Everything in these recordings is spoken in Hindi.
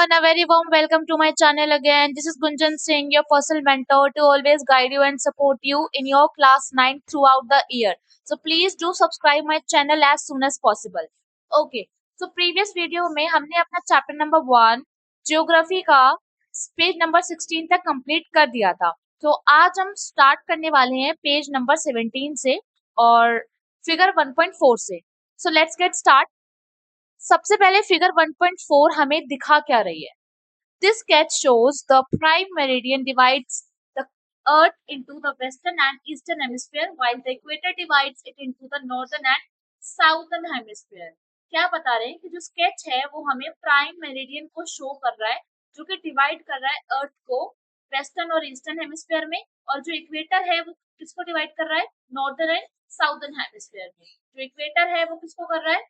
everyone, a very warm welcome to my channel again. This is Gunjan Singh, your personal mentor to always guide you and support you in your class 9 throughout the year. So please do subscribe my channel as soon as possible. Okay, so previous video में हमने अपना चैप्टर नंबर 1 ज्योग्राफी का पेज नंबर 16 तक कंप्लीट कर दिया था. तो आज हम स्टार्ट करने वाले हैं पेज नंबर 17 से और फिगर 1.4 से. So let's get start. सबसे पहले फिगर 1.4 हमें दिखा क्या रही है. This sketch shows the prime meridian divides the earth into the western and eastern hemisphere while the equator divides it into the northern and southern hemisphere. क्या बता रहे हैं कि जो स्केच है वो हमें प्राइम मेरिडियन को शो कर रहा है जो कि डिवाइड कर रहा है अर्थ को वेस्टर्न और ईस्टर्न हेमिस्फीयर में, और जो इक्वेटर है वो किसको डिवाइड कर रहा है, नॉर्दर्न एंड साउदर्न हेमिस्फीयर में. जो इक्वेटर है वो किसको कर रहा है,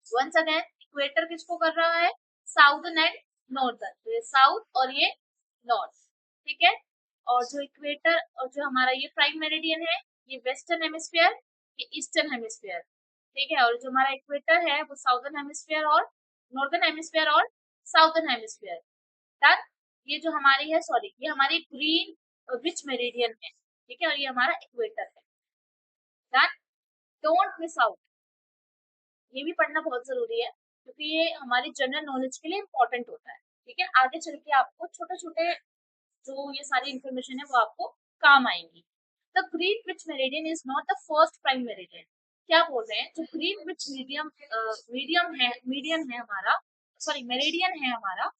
वंस अगेन इक्वेटर किसको कर रहा है, साउदर्न एंड नॉर्दर्न. तो ये साउथ और ये नॉर्थ, ठीक है. और जो इक्वेटर और जो हमारा ये प्राइम मेरिडियन है ये वेस्टर्न हेमिस्फीयर, ये ईस्टर्न हेमिस्फीयर, ठीक है. और जो हमारा इक्वेटर है वो साउदर्न हेमिस्फीयर और नॉर्दर्न हेमिस्फीयर और साउदर्न हेमिस्फीयर. डन. ये जो हमारी है, सॉरी, ये हमारी ग्रीन विच मेरिडियन है, ठीक है. और ये हमारा इक्वेटर है. डन. डोंट मिस आउट, ये भी पढ़ना बहुत जरूरी है क्योंकि ये हमारी जनरल नॉलेज के लिए इम्पोर्टेंट होता है, ठीक है. आगे चल के आपको छोटे छोटे जो ये सारी इंफॉर्मेशन है वो आपको काम आएंगी. The green which meridian is not the first prime meridian. क्या बोल रहे हैं, जो ग्रीन विच मीडियम है हमारा, सॉरी मेरिडियन है हमारा,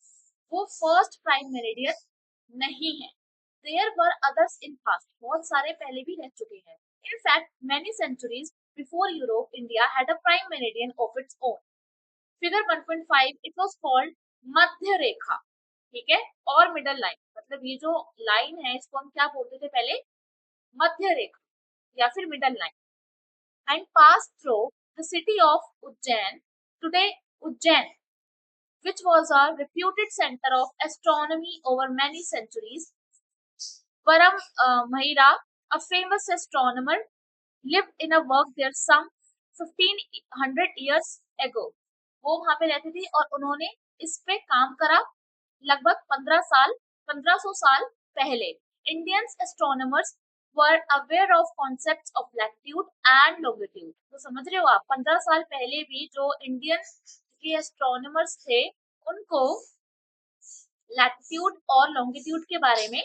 वो फर्स्ट प्राइम मेरिडियन नहीं है. There were others in past, बहुत सारे पहले भी रह चुके हैं. In fact many centuries before Europe, India had a prime meridian of its own. Figure 1.5, it was called मध्य रेखा, ठीक है, और मिडल लाइन. मतलब ये जो लाइन है इसको हम क्या बोलते थे पहले, मध्य रेखा या फिर middle line. And pass through the city of Ujjain, today Ujjain, which was a reputed center of astronomy over many centuries. Param Mahira, a famous astronomer, lived in a work there some 1500 years ago. वो वहां पे रहती थी और उन्होंने इस पे काम करा लगभग 1500 साल पहले. Indian astronomers were aware of concepts of latitude and longitude. तो समझ रहे हो आप, 15 साल पहले भी जो इंडियन के एस्ट्रोनॉमर्स थे उनको लैटिट्यूड और लॉन्गिट्यूड के बारे में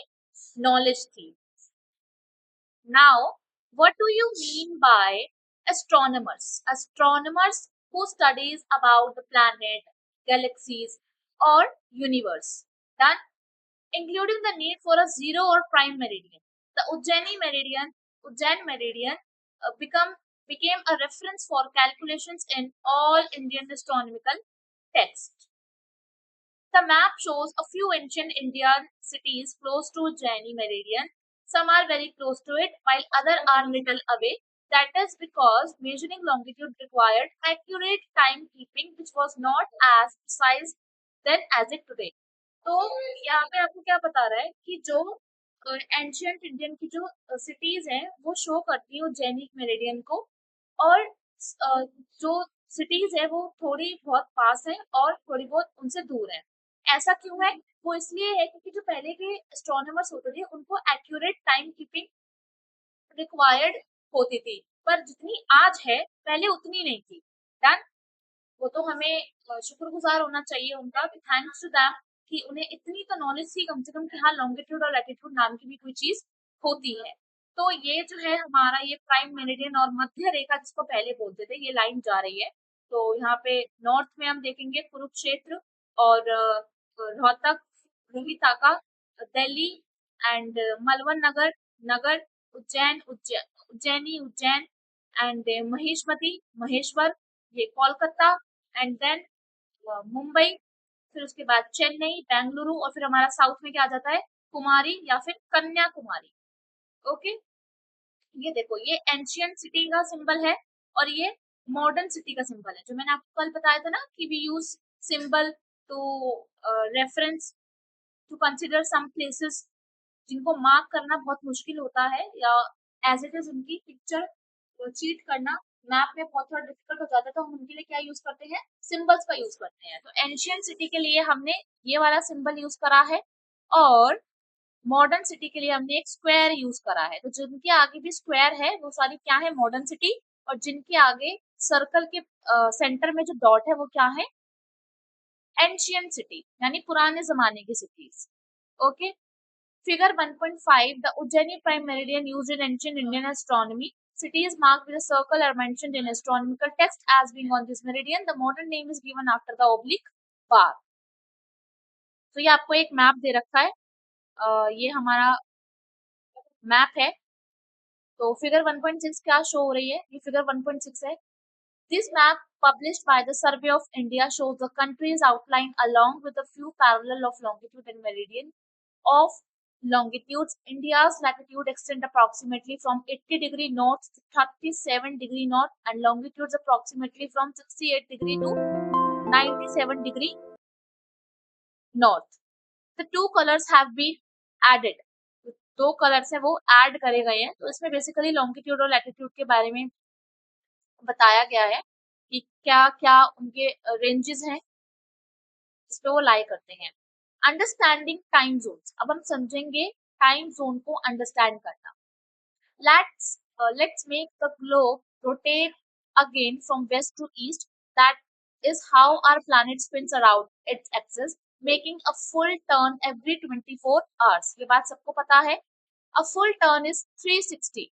नॉलेज थी. Now, what do you mean by astronomers? Astronomers who studies about the planet, galaxies, or universe. Done. Including the need for a zero or prime meridian. The Ujjain meridian became a reference for calculations in all Indian astronomical texts. The map shows a few ancient Indian cities close to Ujjaini meridian. Some are very close to it, while others are little away. That is because measuring longitude required accurate timekeeping, which was not as precise then as it today. तो यहाँ पे आपको क्या बता रहा है कि जो एंशियंट इंडियन की जो सिटीज हैं वो शो करती है उज्जैनिक मेरिडियन को, और जो सिटीज है वो थोड़ी बहुत पास है और थोड़ी बहुत उनसे दूर है. ऐसा क्यों है, वो इसलिए है क्योंकि जो पहले के एस्ट्रोनॉमर्स होते थे उनको एक्यूरेट टाइम कीपिंग रिक्वायर्ड होती थी, पर जितनी आज है पहले उतनी नहीं थी. डन. वो तो हमें शुक्रगुजार होना चाहिए उनका कि थैंक्स टू दैम कि उन्हें इतनी तो नॉलेज थी कम से कम कि हाँ लॉन्गिट्यूड और लैटिट्यूड नाम की भी कोई चीज होती है. तो ये जो है हमारा ये प्राइम मेरिडियन और मध्य रेखा जिसको पहले बोलते थे, ये लाइन जा रही है. तो यहाँ पे नॉर्थ में हम देखेंगे कुरुक्षेत्र और रोहतक, रोहिताका, दिल्ली एंड मलवन नगर, नगर, उज्जैनी, उज्जैन एंड महेशमती, महेश्वर, ये कोलकाता एंड देन मुंबई, फिर उसके बाद चेन्नई, बेंगलुरु, और फिर हमारा साउथ में क्या आ जाता है, कुमारी या फिर कन्याकुमारी. ओके. ये देखो, ये एंशियंट सिटी का सिंबल है और ये मॉडर्न सिटी का सिंबल है. जो मैंने आपको कल बताया था ना कि we use symbol to reference to consider some places जिनको मार्क करना बहुत मुश्किल होता है या एज इट इज उनकी पिक्चर चीट करना मैप में बहुत थोड़ा डिफिकल्ट हो जाता है तो हम उनके लिए क्या यूज करते हैं, सिंबल्स का यूज करते हैं। तो एंशियंट सिटी के लिए हमने ये वाला सिंबल यूज करा है, और मॉडर्न सिटी के लिए हमने एक स्क्वायर यूज करा है। तो जिनके आगे भी स्क्वायर है वो सारी क्या है, मॉडर्न सिटी, और जिनके आगे सर्कल के सेंटर में जो डॉट है वो क्या है, एंशियंट सिटी, यानी पुराने जमाने की cities. Okay. Figure 1.5, the Ujjaini prime meridian used in ancient Indian astronomy. Cities marked with a circle are mentioned in astronomical text as being on this meridian. The modern name is given after the oblique bar. तो ये आपको एक मैप दे रखा है, ये हमारा मैप है। तो फिगर 1.6 क्या शो हो रही है, ये फिगर 1.6 है। This map published by the Survey of India shows the country's outline along with a few parallel of longitude and meridian of longitudes. India's latitude extend approximately from 80° north to 37° north, and longitudes approximately from 68° to 97° north. The two colors have been added. दो कलर्स है वो ऐड करे गए हैं। तो इसमें बेसिकली लॉन्गिट्यूड और लैटिट्यूड के बारे में बताया गया है कि क्या क्या उनके रेंजेस हैं जिस पे वो लाई करते हैं। अंडरस्टैंडिंग टाइम जोन्स, अब हम समझेंगे टाइम जोन को अंडरस्टैंड करना। Let's make the globe rotate again from west to east. That is how our planet spins around its axis, making a full turn every 24 hours. ये बात सबको पता है। A full turn is 360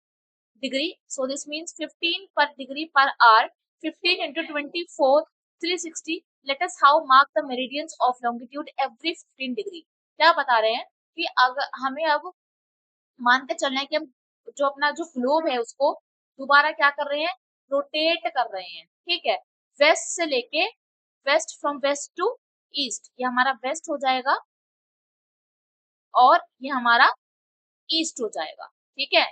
degree. So this means 15 per degree per hour. 15 into 24, 360. Let us how mark the meridians of longitude every 15 degree. क्या बता रहे हैं कि अगर हमें अब मान के चलना है कि हम जो अपना जो ग्लोब है उसको दोबारा क्या कर रहे हैं, रोटेट कर रहे हैं। ठीक है, वेस्ट से लेके west, from west to east, ये हमारा वेस्ट हो जाएगा और ये हमारा ईस्ट हो जाएगा। ठीक है,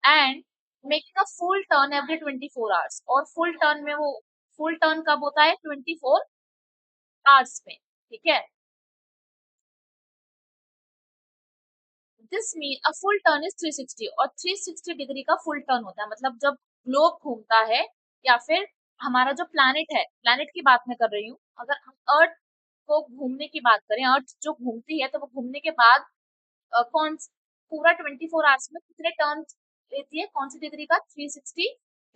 and making a full turn every 24 hours, और फुल टर्न में वो फुल टर्न कब होता है, 24 आवर्स में। ठीक है, this mean a full turn is 360, और 360 डिग्री का फुल टर्न होता है। मतलब जब ग्लोब घूमता है या फिर हमारा जो प्लैनेट है, प्लैनेट की बात मैं कर रही हूँ, अगर हम अर्थ को घूमने की बात करें, अर्थ जो घूमती है तो वो घूमने के बाद कौन पूरा 24 आवर्स में कितने टर्न लेती है, कौन सी डिग्री का, 360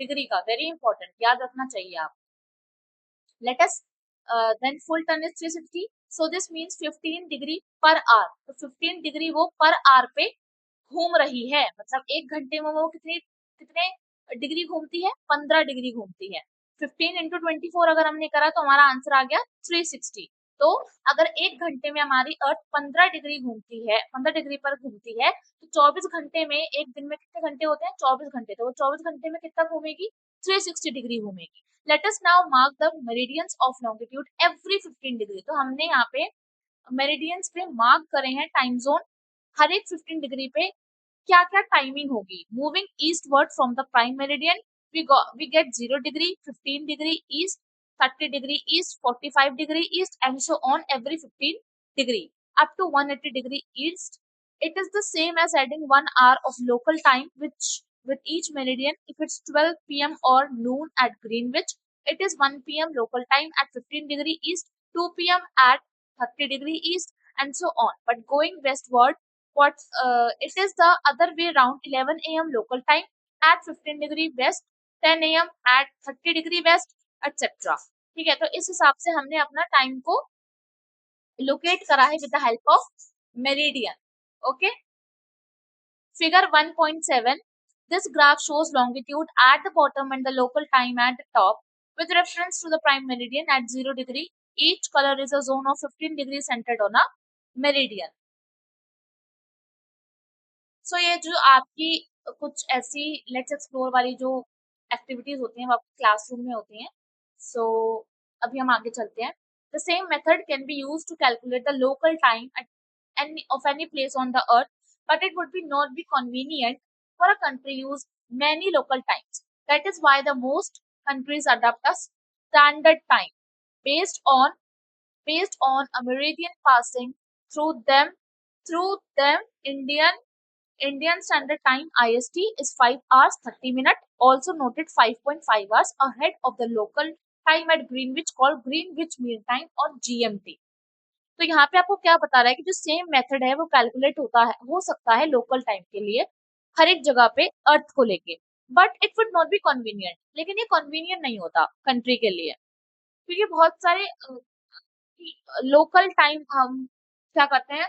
डिग्री का। वेरी इंपॉर्टेंट, याद रखना चाहिए आप। Let us then full turn is 360, so this means 15 degree per hour. तो 15 डिग्री वो पर आवर पे घूम रही है, मतलब एक घंटे में वो कितनी कितने डिग्री घूमती है, 15 डिग्री घूमती है। 15 इंटू 24 अगर हमने करा तो हमारा आंसर आ गया 360। तो अगर एक घंटे में हमारी अर्थ 15 डिग्री घूमती है, 15 डिग्री पर घूमती है, तो 24 घंटे में, एक दिन में कितने घंटे होते हैं, 24 घंटे, तो वो 24 घंटे में कितना घूमेगी, 360 डिग्री घूमेगी। Let us now mark the meridians of longitude every 15 degree. तो हमने यहाँ पे मेरिडियंस पे मार्क करे हैं टाइम जोन, हर एक 15 डिग्री पे क्या क्या टाइमिंग होगी। Moving eastward from the prime meridian we get 0 degree, 15 degree east, 30 degree east, 45 degree east, and so on every 15 degree up to 180 degree east. It is the same as adding 1 hour of local time which with each meridian. If it's 12 p.m. or noon at Greenwich, it is 1 p.m. local time at 15 degree east, 2 p.m. at 30 degree east, and so on. But going westward, it is the other way around, 11 a.m. local time at 15 degree west, 10 a.m. at 30 degree west, etc. ठीक है, तो इस हिसाब से हमने अपना टाइम को लोकेट करा है with the help of meridian. Okay, figure 1.7, this graph shows longitude at the bottom and the local time at the top with reference to the prime meridian at 0 degree. Each color is a zone of 15 degrees centered on a meridian. सो ये जो आपकी कुछ ऐसी लेट्स एक्सप्लोर वाली जो एक्टिविटीज होती हैं वो आपके क्लासरूम में होती हैं। सो अभी हम आगे चलते हैं। The same method can be use to calculate the local time at any place on the earth, but it would be not be convenient for a country use many local times. That is why the most countries adopt a standard time based on a meridian passing through them. Indian Indian Standard Time IST is 5 hours 30 minutes, also noted 5.5 hours ahead of the local time at Greenwich called Greenwich Mean Time or GMT. तो यहाँ पे आपको क्या बता रहा है कि जो सेम मेथड है वो कैलकुलेट होता है हो सकता है लोकल टाइम के लिए हर एक जगह पे अर्थ को लेके, but it would not be convenient, लेकिन ये कन्वीनियंट नहीं होता कंट्री के लिए, क्योंकि बहुत सारे लोकल टाइम हम क्या करते हैं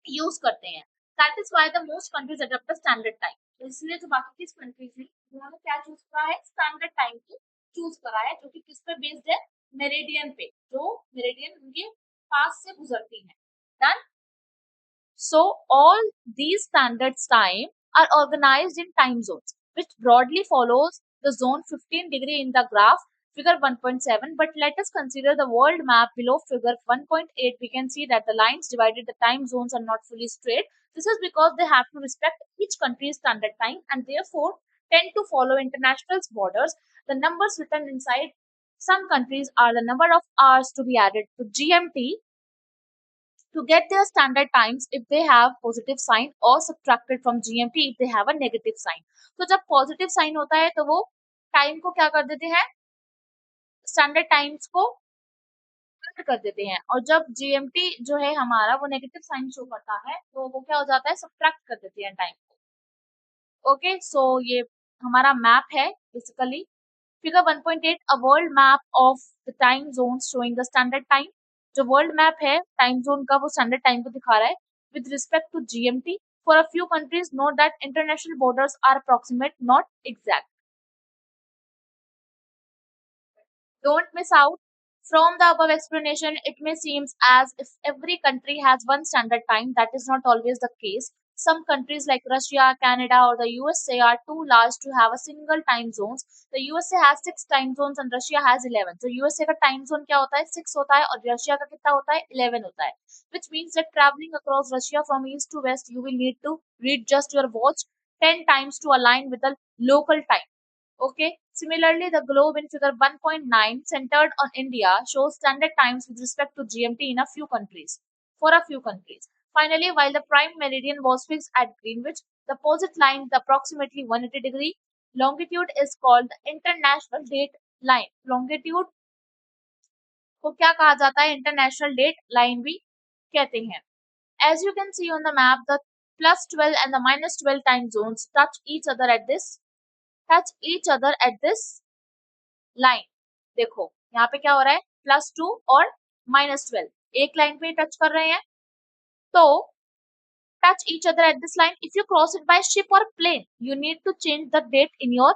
यूज करते हैं। That is why the most countries adopt the standard time. तो इसलिए जो बाकी की कंट्रीज हैं उन्होंने क्या चूज करा है, स्टैंडर्ड टाइम को चूज करा है, जो कि किस पे बेस्ड है, मेरिडियन पे, जो मेरिडियन उनके पास से गुजरती है। Done. So all these standards time are organized in time zones, which broadly follows the zone 15 degree in the graph figure 1.7. But let us consider the world map below figure 1.8. We can see that the lines divided the time zones are not fully straight. This is because they have to respect each country's standard time and therefore tend to follow international borders. The numbers written inside some countries are the number of hours to be added to GMT to get their standard times if they have positive sign or subtracted from GMT if they have a negative sign. तो जब पॉजिटिव साइन होता है तो वो टाइम को क्या कर देते हैं, स्टैंडर्ड टाइम्स को कट कर देते हैं, और जब जीएमटी जो है हमारा वो नेगेटिव साइन शो करता है तो वो क्या हो जाता है, सब्ट्रैक्ट कर देते हैं टाइम को। ओके, सो ये हमारा मैप है basically. Figure 1.8 a world map of the time zone showing the standard time. जो वर्ल्ड मैप है टाइम जोन का वो स्टैंडर्ड टाइम को दिखा रहा है with respect to GMT. For a few countries note that international borders are approximate not exact. Don't miss out. From the above explanation, it may seem as if every country has one standard time. That is not always the case. Some countries like Russia, Canada, or the USA are too large to have a single time zones. The USA has 6 time zones and Russia has 11. So USA का time zone क्या होता है, 6 होता है, और Russia का कितना होता है, 11 होता है. Which means that traveling across Russia from east to west, you will need to read just your watch 10 times to align with the local time. Okay. Similarly, the globe in figure 1.9 centered on India shows standard times with respect to GMT in a few countries. For a few countries. Finally, while the prime meridian was fixed at Greenwich, the opposite line, the approximately 180-degree longitude, is called the international date line. Longitude को क्या कहा जाता है, इंटरनेशनल डेट लाइन भी कहते हैं. As you can see on the map, the +12 and the -12 time zones touch each other at this line. देखो यहाँ पे क्या हो रहा है, +2 और -12 एक लाइन पे टच कर रहे हैं, तो touch each other at this line. If you cross it by ship or plane, you need to change the date in your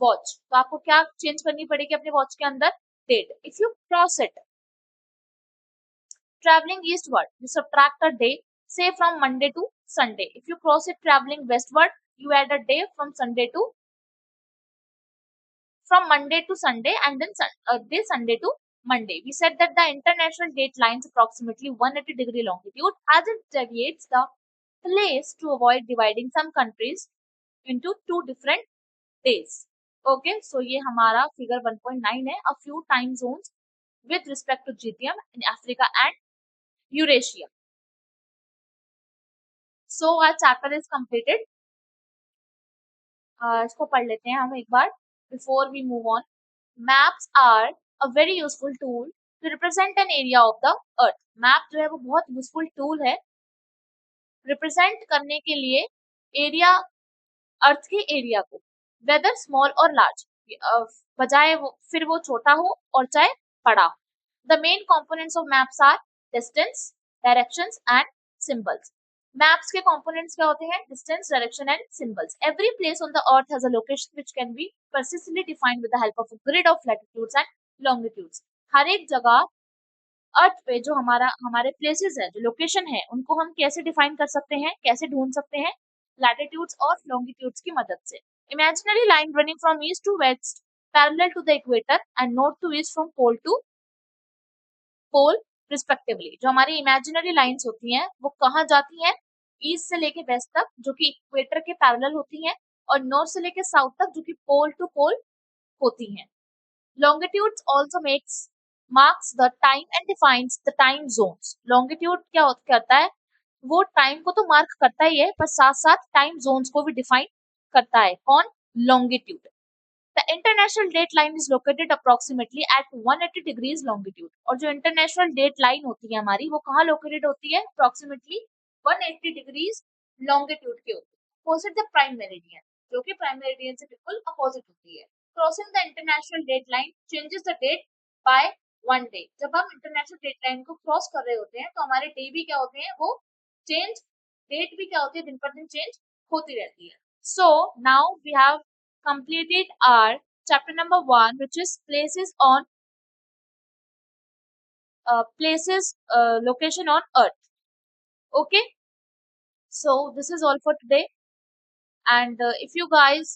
watch. तो आपको क्या चेंज करनी पड़ेगी अपने वॉच के अंदर, date. If you cross it traveling eastward, you subtract a day, say from Monday to Sunday. If you cross it traveling westward, you add a day from Monday to Sunday, and then day Sunday to Monday. We said that the international date lines approximately 180-degree longitude as it deviates the place to avoid dividing some countries into two different days. Okay, so ये हमारा figure 1.9 है, a few time zones with respect to GTM in Africa and Eurasia. So our chapter is completed. इसको पढ़ लेते हैं हम एक बार before we move on. Maps are a very useful tool to represent an area of the earth. Map जो है वो बहुत useful tool है represent करने के लिए एरिया, अर्थ के एरिया को, whether small or large, बजाय फिर वो छोटा हो और चाहे बड़ा. The main components of maps are distance, directions and symbols. Maps के components क्या होते हैं, distance, direction and symbols. Every place on the earth has a location which can be precisely defined with the help of a grid of latitudes and longitudes. हर एक जगह अर्थ पे जो हमारे प्लेसेस है, जो लोकेशन है, उनको हम कैसे डिफाइन कर सकते हैं, कैसे ढूंढ सकते हैं, लैटिट्यूड्स और लॉन्गिट्यूड्स की मदद से. Imaginary line running from east to west parallel to the equator and north to east from pole to pole respectively. जो हमारी इमेजिनरी लाइंस होती हैं वो कहाँ जाती हैं, ईस्ट से लेके वेस्ट तक जो कि इक्वेटर के पैरेलल होती हैं, और नॉर्थ से लेके साउथ तक जो कि पोल टू पोल होती हैं. Longitudes also marks the time and defines the time zones. Longitude क्या करता है, वो टाइम को तो मार्क करता ही है, पर साथ साथ टाइम जोन्स को भी डिफाइन करता है। कौन? Longitude. The international date line is located approximately at 180 degrees longitude. और जो इंटरनेशनल डेट लाइन होती है हमारी, वो कहाँ लोकेटेड होती है? अप्रोक्सीमेटली 180 डिग्रीज लॉन्गिट्यूड के होती है, अपोजिट द प्राइम मेरिडियन, जो कि प्राइम मेरिडियन से बिल्कुल अपोजिट होती है। Crossing the international date line changes the date by 1 day. जब हम इंटरनेशनल डेट लाइन को क्रॉस कर रहे होते हैं तो हमारे डे भी क्या होते हैं? वो चेंज, डेट भी क्या होती है? दिन पर दिन चेंज होती रहती है। So now we have completed our chapter number 1, which is places on places location on Earth. Okay, so this is all for today. And if you guys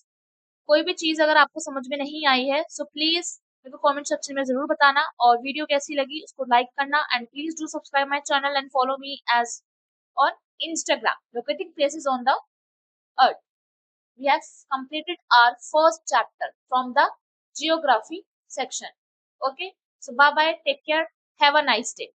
कोई भी चीज अगर आपको समझ में नहीं आई है, so please मेरे को कमेंट सेक्शन में जरूर बताना, और वीडियो कैसी लगी उसको लाइक करना, and please do subscribe my channel and follow me as on Instagram, locating places on the Earth. We have completed our first chapter from the geography section. Okay, so bye bye, take care, have a nice day.